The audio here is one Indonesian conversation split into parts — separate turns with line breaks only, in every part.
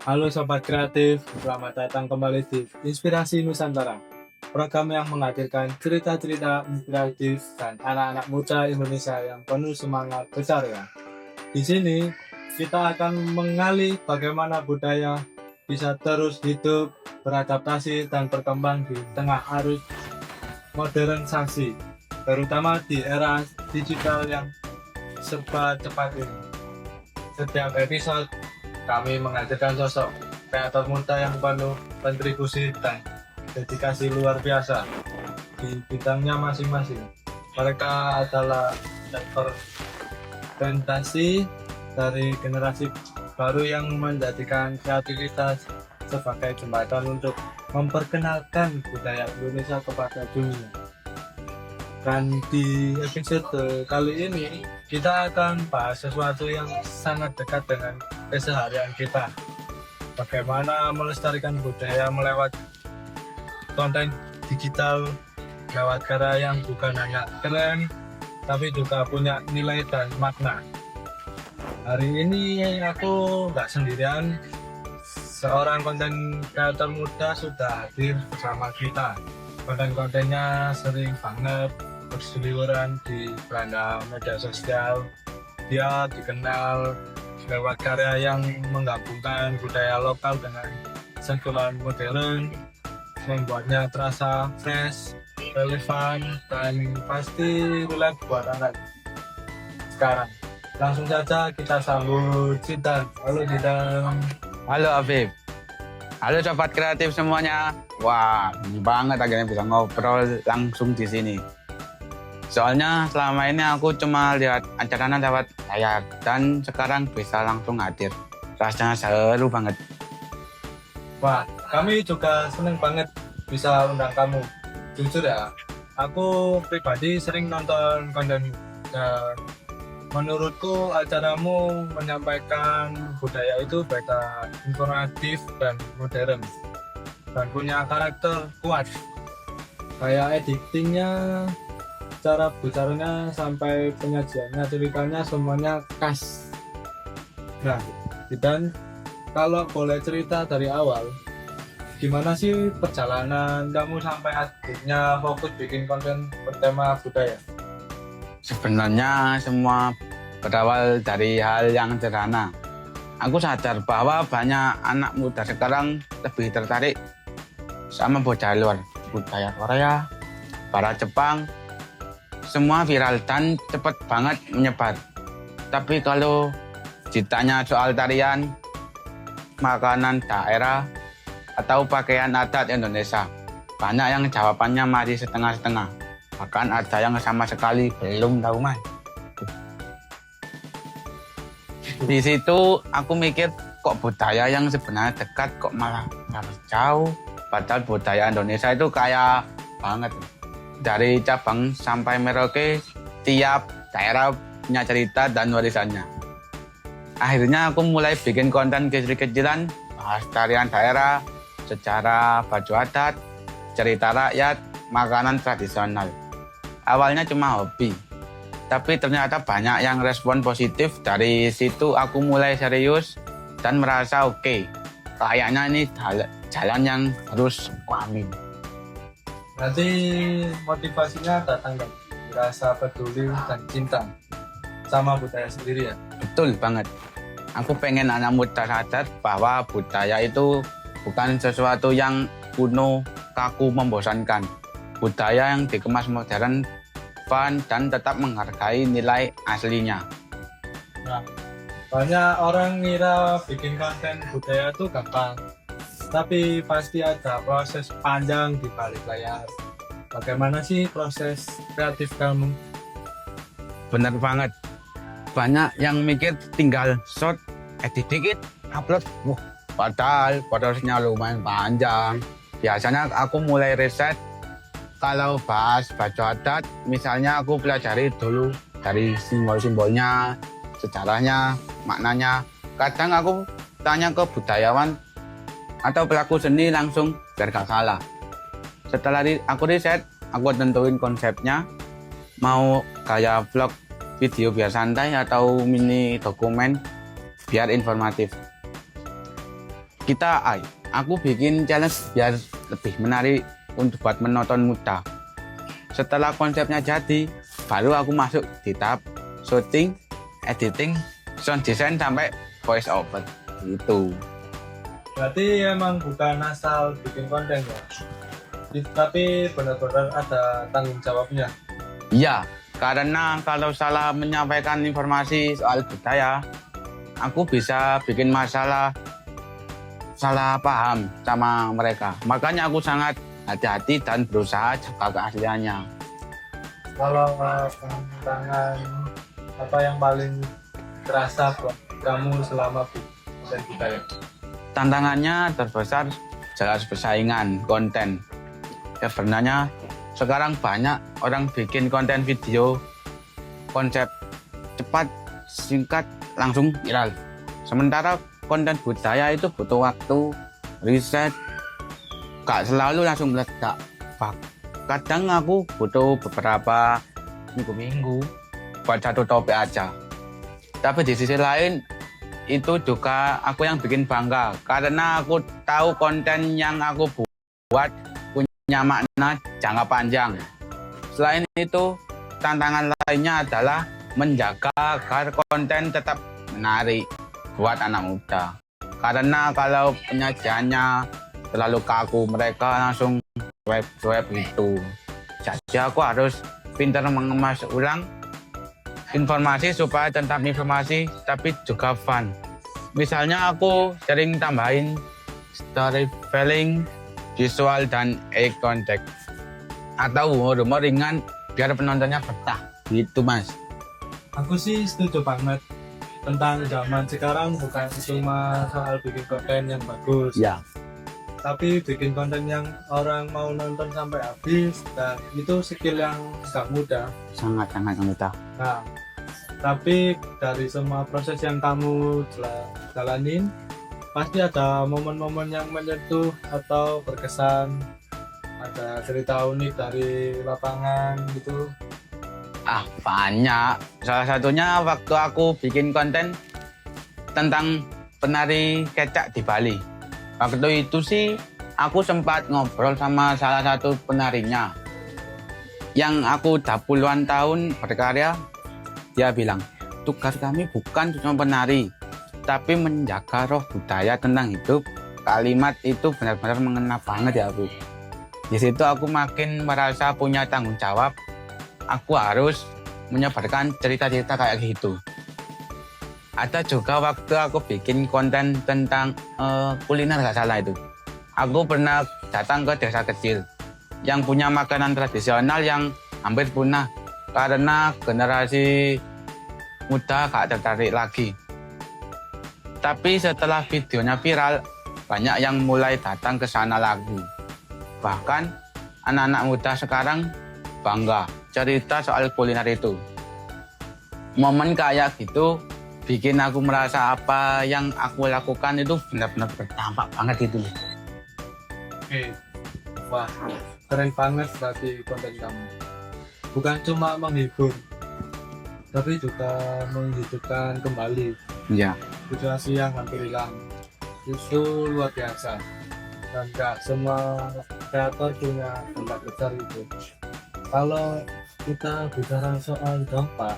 Halo Sobat Kreatif, selamat datang kembali di Inspirasi Nusantara. Program yang menghadirkan cerita-cerita inspiratif dan anak-anak muda Indonesia yang penuh semangat berkarya. Di sini, kita akan mengali bagaimana budaya bisa terus hidup, beradaptasi, dan berkembang di tengah arus modernisasi, terutama di era digital yang serba cepat ini. Setiap episode kami menghadirkan sosok kreator muda yang penuh kontribusi dan dedikasi luar biasa di bidangnya masing-masing. Mereka adalah representasi dari generasi baru yang menjadikan kreativitas sebagai jembatan untuk memperkenalkan budaya Indonesia kepada dunia. Dan di episode kali ini kita akan bahas sesuatu yang sangat dekat dengan keseharian kita. Bagaimana melestarikan budaya melewat konten digital, lewat karya yang bukan hanya keren, tapi juga punya nilai dan makna. Hari ini aku nggak sendirian, seorang konten kreator muda sudah hadir bersama kita. Konten-kontennya sering banget berseliweran di beranda media sosial. Dia dikenal lewat karya yang menggabungkan budaya lokal dengan sentuhan modern, membuatnya terasa fresh, relevan, dan pasti relate buat anak sekarang. Langsung saja kita sambut Citan. Halo Citan.
Halo Afif. Halo Sobat Kreatif semuanya. Wah, ini banget akhirnya bisa ngobrol langsung di sini. Soalnya selama ini aku cuma lihat acaranya lewat layar dan sekarang bisa langsung hadir. Rasanya seru banget.
Wah, kami juga seneng banget bisa undang kamu. Jujur ya, aku pribadi sering nonton konten dan menurutku acaramu menyampaikan budaya itu beda informatif dan modern dan punya karakter kuat. Kayak editingnya, cara bicaranya sampai penyajiannya, ceritanya semuanya khas. Nah, dan kalau boleh cerita dari awal, gimana sih perjalanan kamu sampai akhirnya fokus bikin konten bertema budaya?
Sebenarnya semua berawal dari hal yang sederhana. Aku sadar bahwa banyak anak muda sekarang lebih tertarik sama budaya luar, budaya Korea, barat Jepang, semua viral dan cepat banget menyebar. Tapi kalau ditanya soal tarian, makanan daerah, atau pakaian adat Indonesia, banyak yang jawabannya masih setengah-setengah. Bahkan ada yang sama sekali belum tahu mas. Di situ aku mikir kok budaya yang sebenarnya dekat kok malah harus jauh. Padahal budaya Indonesia itu kaya banget. Dari cabang sampai Merauke, tiap daerah punya cerita dan warisannya. Akhirnya aku mulai bikin konten kecil-kecilan, bahas tarian daerah, sejarah baju adat, cerita rakyat, makanan tradisional. Awalnya cuma hobi, tapi ternyata banyak yang respon positif. Dari situ aku mulai serius dan merasa oke, kayaknya ini jalan yang harus kuambil.
Nanti motivasinya datang dari rasa peduli dan cinta sama budaya sendiri ya?
Betul banget. Aku pengen anak muda sadar bahwa budaya itu bukan sesuatu yang kuno, kaku, membosankan. Budaya yang dikemas modern, fun, dan tetap menghargai nilai aslinya.
Nah, banyak orang ngira bikin konten budaya itu gampang, tapi pasti ada proses panjang di balik layar. Bagaimana sih proses kreatif kamu?
Bener banget. Banyak yang mikir tinggal shot, edit dikit, upload. Padahal prosesnya lumayan panjang. Biasanya aku mulai riset. Kalau bahas baju adat, misalnya aku pelajari dulu dari simbol-simbolnya, sejarahnya, maknanya. Kadang aku tanya ke budayawan atau pelaku seni langsung biar gak salah. Setelah aku riset, aku tentuin konsepnya, mau kayak vlog, video biar santai atau mini dokumen biar informatif. aku bikin challenge biar lebih menarik untuk buat menonton muda. Setelah konsepnya jadi, baru aku masuk di tahap shooting, editing, sound design sampai voice over gitu.
Berarti emang bukan asal bikin konten ya, tapi benar-benar ada tanggung jawabnya.
Iya, karena kalau salah menyampaikan informasi soal budaya, aku bisa bikin masalah salah paham sama mereka. Makanya aku sangat hati-hati dan berusaha jaga keasliannya.
Kalau tantangan apa yang paling terasa buat kamu selama bikin budaya?
Tantangannya terbesar jelas persaingan konten. Sebenarnya sekarang banyak orang bikin konten video konsep cepat, singkat, langsung viral. Sementara konten budaya itu butuh waktu, riset, gak selalu langsung meledak. Kadang aku butuh beberapa minggu buat satu topik aja. Tapi di sisi lain, itu juga aku yang bikin bangga. Karena aku tahu konten yang aku buat punya makna jangka panjang. Selain itu, tantangan lainnya adalah menjaga agar konten tetap menarik buat anak muda. Karena kalau penyajiannya terlalu kaku, mereka langsung swipe gitu. Jadi aku harus pintar mengemas ulang informasi supaya tetap informasi tapi juga fun. Misalnya aku sering tambahin storytelling, visual dan eye contact, atau humor ringan biar penontonnya betah gitu Mas.
Aku sih setuju banget tentang zaman sekarang, bukan cuma soal bikin konten yang bagus,
Ya.
tapi bikin konten yang orang mau nonton sampai habis, dan itu skill yang gak mudah.
Sangat mudah.
Nah, tapi dari semua proses yang kamu jalanin, pasti ada momen-momen yang menyentuh atau berkesan, ada cerita unik dari lapangan gitu.
Banyak. Salah satunya waktu aku bikin konten tentang penari kecak di Bali. Waktu itu sih aku sempat ngobrol sama salah satu penarinya yang aku udah puluhan tahun berkarya. Dia bilang, tugas kami bukan cuma penari, tapi menjaga roh budaya tentang hidup. Kalimat itu benar-benar mengena banget ya aku. Di situ aku makin merasa punya tanggung jawab. Aku harus menyebarkan cerita-cerita kayak gitu. Ada juga waktu aku bikin konten tentang kuliner gak salah itu. Aku pernah datang ke desa kecil yang punya makanan tradisional yang hampir punah karena generasi muda gak tertarik lagi. Tapi setelah videonya viral, banyak yang mulai datang ke sana lagi. Bahkan anak-anak muda sekarang bangga cerita soal kuliner itu. Momen kayak gitu bikin aku merasa apa yang aku lakukan itu benar-benar berdampak banget itu.
Oke, wah keren banget berarti konten kamu. Bukan cuma menghibur, tapi juga menghidupkan kembali
Ya.
situasi yang hampir hilang. Itu luar biasa. Dan gak semua kreator punya dampak besar itu. Kalau kita bicara soal dampak,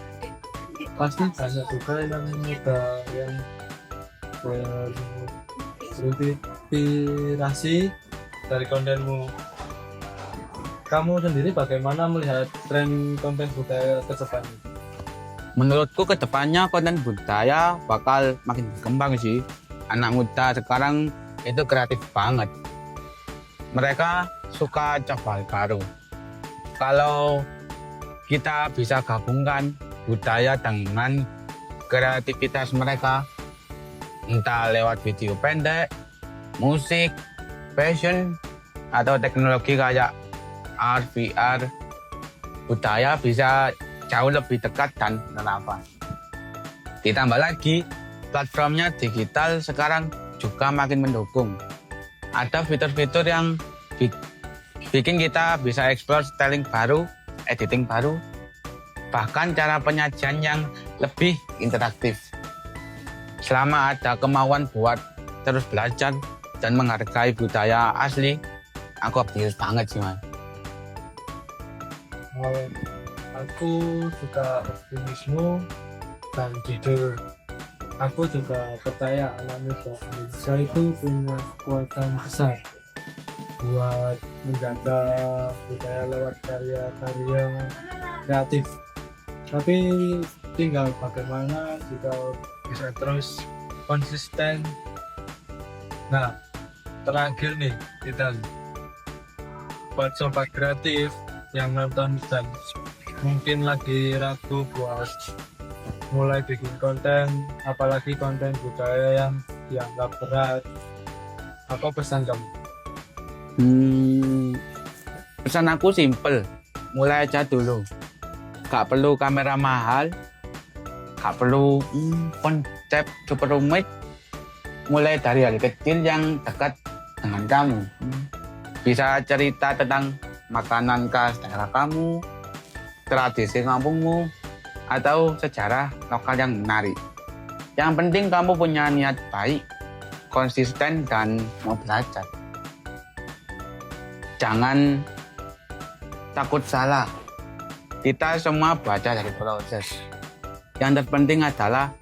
pasti banyak juga yang muda yang terinspirasi dari kontenmu. Kamu sendiri bagaimana melihat tren konten budaya ke depan?
Menurutku kedepannya konten budaya bakal makin berkembang sih. Anak muda sekarang itu kreatif banget. Mereka suka coba hal baru. Kalau kita bisa gabungkan budaya dengan kreativitas mereka, entah lewat video pendek, musik, fashion, atau teknologi kayak AR, VR, budaya bisa jauh lebih dekat dan relevan. Ditambah lagi, platformnya digital sekarang juga makin mendukung. Ada fitur-fitur yang bikin kita bisa explore styling baru, editing baru, bahkan cara penyajian yang lebih interaktif. Selama ada kemauan buat terus belajar, dan menghargai budaya asli, aku optimis banget sih Mas.
Aku suka optimisme dan jujur. Aku juga percaya anak muda Indonesia itu punya kekuatan besar buat menjaga budaya lewat karya-karya kreatif. Tapi tinggal bagaimana jika bisa terus konsisten. Nah, terakhir nih kita buat sobat kreatif yang nonton dan mungkin lagi ragu buat mulai bikin konten, apalagi konten budaya yang dianggap berat. Apa pesan kamu?
Pesan aku simple, mulai aja dulu. Gak perlu kamera mahal, gak perlu konsep super rumit. Mulai dari hal kecil yang dekat dengan kamu. Bisa cerita tentang makanan khas daerah kamu, tradisi kampungmu, atau sejarah lokal yang menarik. Yang penting kamu punya niat baik, konsisten, dan mau belajar. Jangan takut salah. Kita semua belajar dari proses. Yang terpenting adalah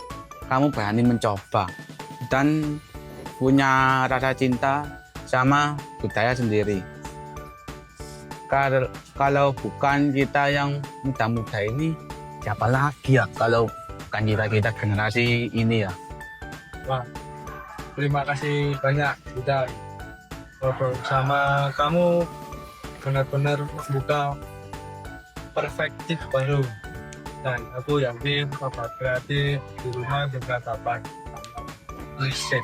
kamu berani mencoba dan punya rasa cinta sama budaya sendiri. Kalau bukan kita yang muda-muda ini, siapa lagi ya kalau bukan kita generasi ini ya.
Wah, terima kasih banyak sudah ngobrol sama kamu, benar-benar membuka perspektif baru. Dan aku yakin sobat kreatif di rumah juga dapat riset.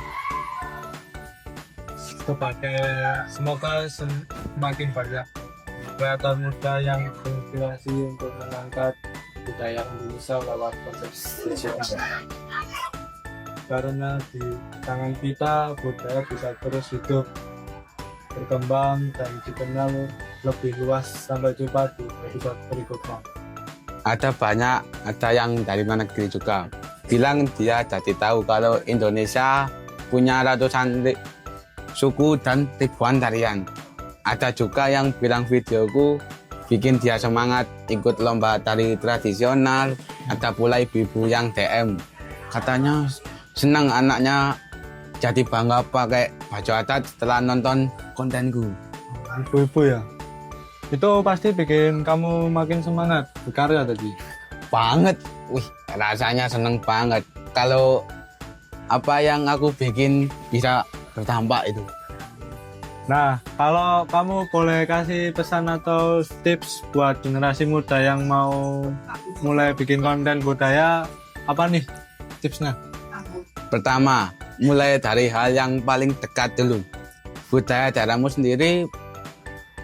Semoga semakin banyak kreator muda yang berinspirasi untuk mengangkat budaya Indonesia lewat konsep digital. Karena di tangan kita budaya bisa terus hidup, berkembang, dan dikenal lebih luas. Sampai jumpa di episode berikutnya.
Ada yang dari mana negeri juga bilang dia jadi tahu kalau Indonesia punya ratusan suku dan ribuan tarian. Ada juga yang bilang videoku bikin dia semangat ikut lomba tari tradisional. Ada pula ibu-ibu yang DM katanya senang anaknya jadi bangga pakai baju adat setelah nonton kontenku.
Ibu-ibu ya, itu pasti bikin kamu makin semangat berkarya tadi.
Banget, wih rasanya seneng banget kalau apa yang aku bikin bisa berdampak itu.
Nah, kalau kamu boleh kasih pesan atau tips buat generasi muda yang mau mulai bikin konten budaya, apa nih tipsnya?
Pertama, mulai dari hal yang paling dekat dulu. Budaya daerahmu sendiri,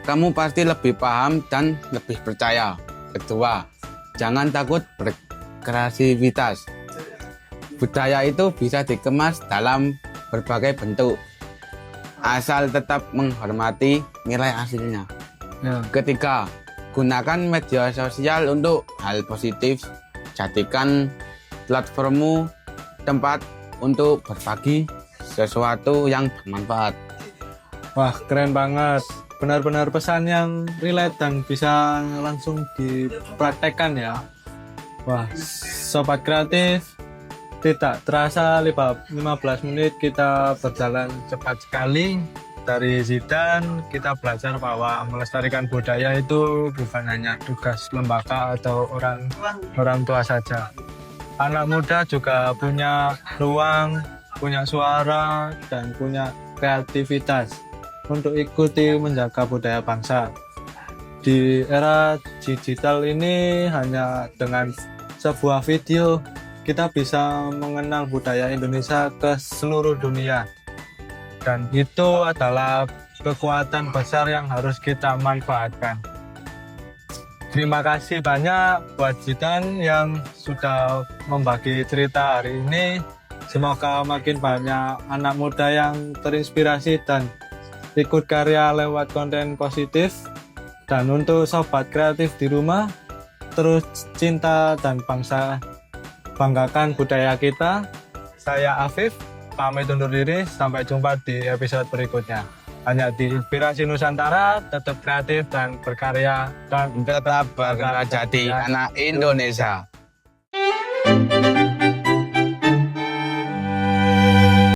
kamu pasti lebih paham dan lebih percaya. Kedua, jangan takut berkreativitas. Budaya itu bisa dikemas dalam berbagai bentuk, asal tetap menghormati nilai aslinya.
Ya.
Ketiga, gunakan media sosial untuk hal positif. Jadikan platformmu tempat untuk berbagi sesuatu yang bermanfaat.
Wah, keren banget. Benar-benar pesan yang relate dan bisa langsung dipraktekkan ya. Wah, sobat kreatif, tidak terasa 15 menit kita berjalan cepat sekali. Dari Zidan kita belajar bahwa melestarikan budaya itu bukan hanya tugas lembaga atau orang tua saja. Anak muda juga punya ruang, punya suara, dan punya kreativitas untuk ikuti menjaga budaya bangsa. Di era digital ini hanya dengan sebuah video kita bisa mengenal budaya Indonesia ke seluruh dunia, dan itu adalah kekuatan besar yang harus kita manfaatkan. Terima kasih banyak buat Zidan yang sudah membagi cerita hari ini. Semoga makin banyak anak muda yang terinspirasi dan ikut karya lewat konten positif. Dan untuk sobat kreatif di rumah, terus cinta dan banggakan budaya kita. Saya Afif, pamit undur diri. Sampai jumpa di episode berikutnya. Hanya di Inspirasi Nusantara, tetap kreatif dan berkarya dan
Tetap berkata jadi anak Indonesia.